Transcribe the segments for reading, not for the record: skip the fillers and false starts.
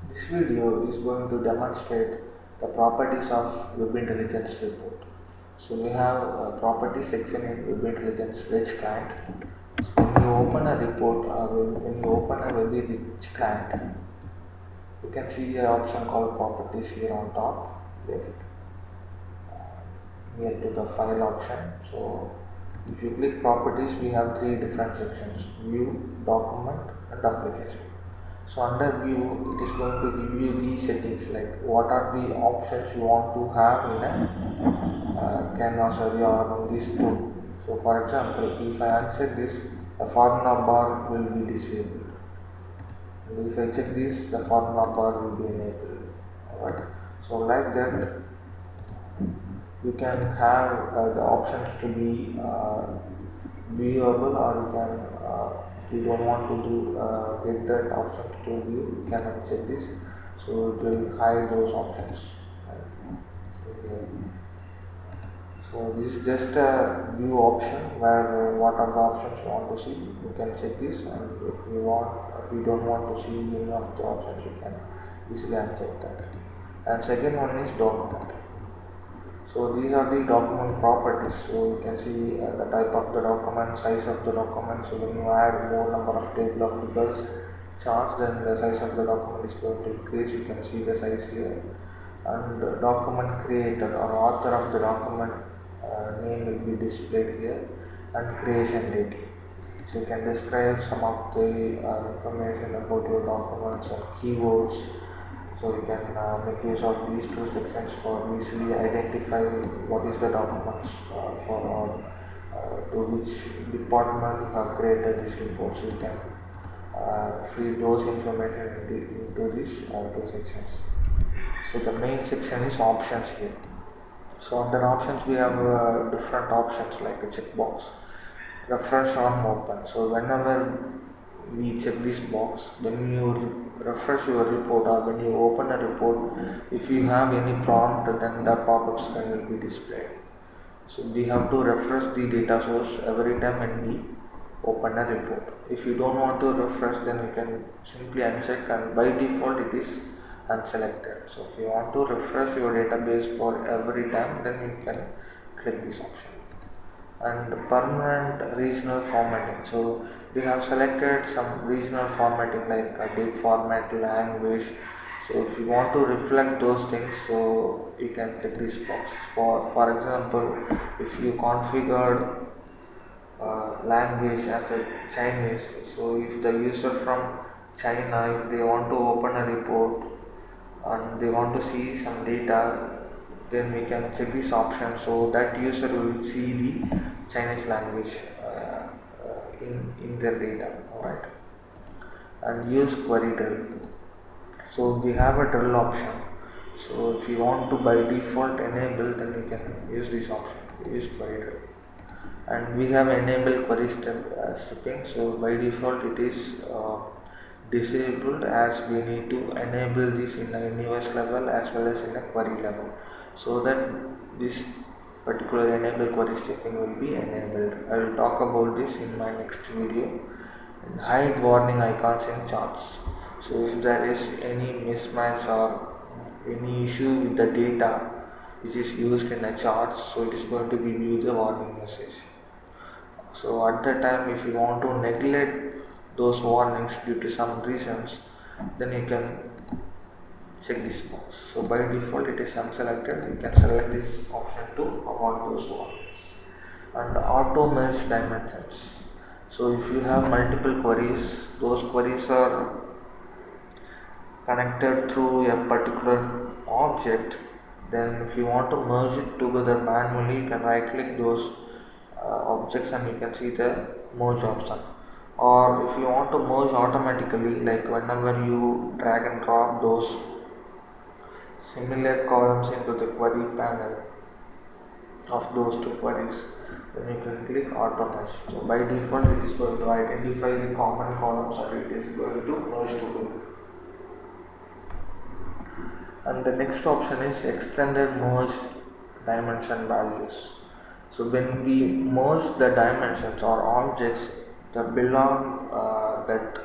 This video is going to demonstrate the properties of Web Intelligence report. So we have a property section in Web Intelligence Rich client. So when you open a report or when you open a very rich client, you can see an option called properties here on top left, near to the file option. So if you click properties, we have three different sections: view, document and application. So under view, it is going to give you these settings, like what are the options you want to have in a canvas area or in this tool. So for example, if I uncheck this, the formula bar will be disabled. And if I check this, the formula bar will be enabled. Alright. So like that, you can have the options to be viewable, or you can if you don't want to do get that option to view, you can uncheck this, so it will hide those options. Okay. So this is just a view option where what are the options you want to see, you can check this, and if you don't want to see any of the options, you can easily uncheck that. And second one is document. So these are the document properties. So you can see the type of the document, size of the document. So when you add more number of table of figures charts, then the size of the document is going to increase. You can see the size here. And document creator or author of the document name will be displayed here, and creation date. So you can describe some of the information about your documents and keywords. So you can make use of these two sections for easily identify what is the documents for or to which department you have created this report. So you can feed those information into these two sections. So the main section is options here. So under options we have different options like a checkbox, refresh or open. So whenever we check this box, when you refresh your report or when you open a report, if you have any prompt, then the pop-up screen will be displayed. So we have to refresh the data source every time when we open a report. If you don't want to refresh, then you can simply uncheck, and by default it is unselected. So if you want to refresh your database for every time, then you can click this option. And permanent regional formatting. So we have selected some regional formatting like a date format, language. So if you want to reflect those things, so you can check this box. For example, if you configured language as a Chinese, so if the user from China, if they want to open a report and they want to see some data, then we can check this option, so that user will see the Chinese language in their data. Alright. And use query drill. So we have a drill option. So if you want to by default enable, then you can use this option, use query drill. And we have enabled query stripping. So by default it is disabled, as we need to enable this in a universe level as well as in a query level, so that this particular enable query stripping will be enabled. I will talk about this in my next video. And hide warning icons in charts. So if there is any mismatch or any issue with the data which is used in a chart, so it is going to give you the warning message. So at that time, if you want to neglect those warnings due to some reasons, then you can check this box. So by default it is unselected. You can select this option to avoid those warnings. And auto merge dimensions. So if you have multiple queries, those queries are connected through a particular object, then if you want to merge it together manually, you can right click those objects and you can see the merge option. Or if you want to merge automatically, like whenever you drag and drop those similar columns into the query panel of those two queries, then you can click auto merge. So by default it is going to identify the common columns and it is going to merge together. And the next option is extended merge dimension values. So when we merge the dimensions or objects that belong that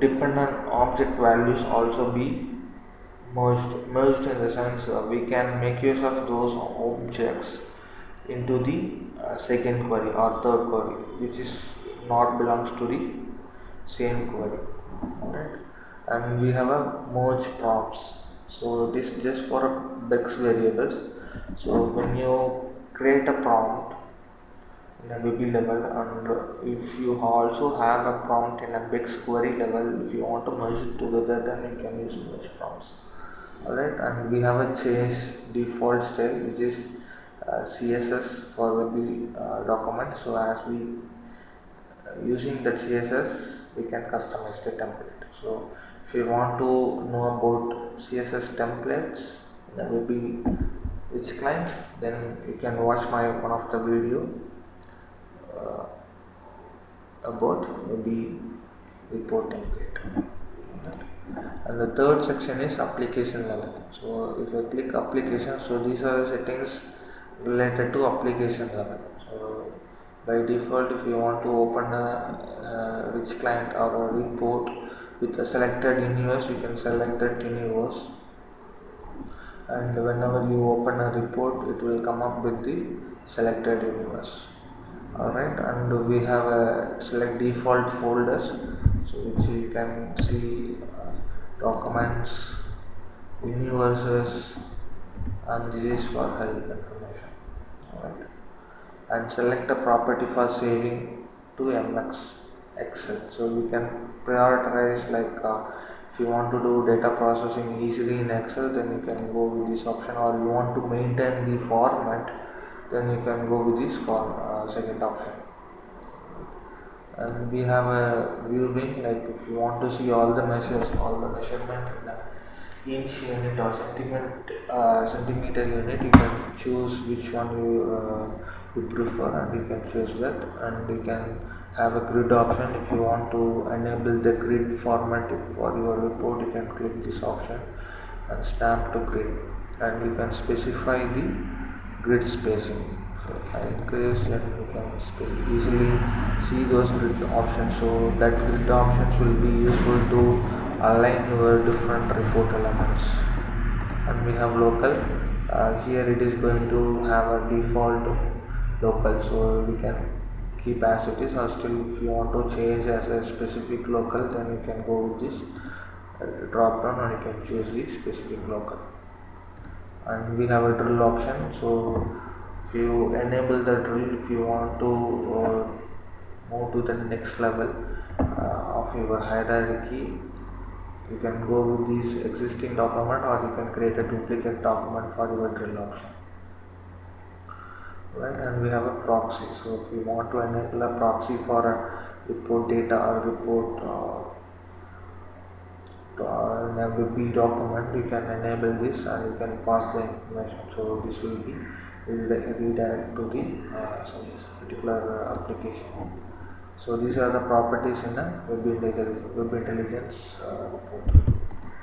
dependent object values also be merged in the sense we can make use of those objects into the second query or third query, which is not belongs to the same query, right? And we have a merge prompts. So this just for bex variables. So when you create a prompt in a webby level, and if you also have a prompt in a bex query level, if you want to merge it together, then you can use merge prompts. Alright, and we have a change default style, which is CSS for webby document. So as we using that CSS, we can customize the template. So if you want to know about CSS templates in a webby rich client, then you can watch my one of the video uh, about webby report template. And the third section is application level. So if you click application, so these are the settings related to application level. So by default, if you want to open a rich client or a report with a selected universe, you can select that universe, and whenever you open a report, it will come up with the selected universe. Alright, and we have a select default folders, so which you can see documents, universes, and this is for help information. Alright, and select a property for saving to MX Excel. So we can prioritize, like if you want to do data processing easily in Excel, then you can go with this option, or you want to maintain the format, then you can go with this second option. And we have a viewing, like if you want to see all the measures, all the measurement in the inch unit or centimeter unit, you can choose which one you prefer, and you can choose that. And you can have a grid option. If you want to enable the grid format for your report, you can click this option and stamp to grid, and you can specify the grid spacing. So if I increase, then you can easily see those grid options. So that grid options will be useful to align your different report elements. And we have local. Here it is going to have a default local, so we can keep as it is, or still if you want to change as a specific local, then you can go with this drop down and you can choose the specific local. And we have a drill option. So if you enable the drill, if you want to move to the next level of your hierarchy, you can go with this existing document, or you can create a duplicate document for your drill option. Right, and we have a proxy. So if you want to enable a proxy for a report data or report in a webby document, you can enable this and you can pass the information. So this will be redirect to the some particular application. So these are the properties in a web intelligence report.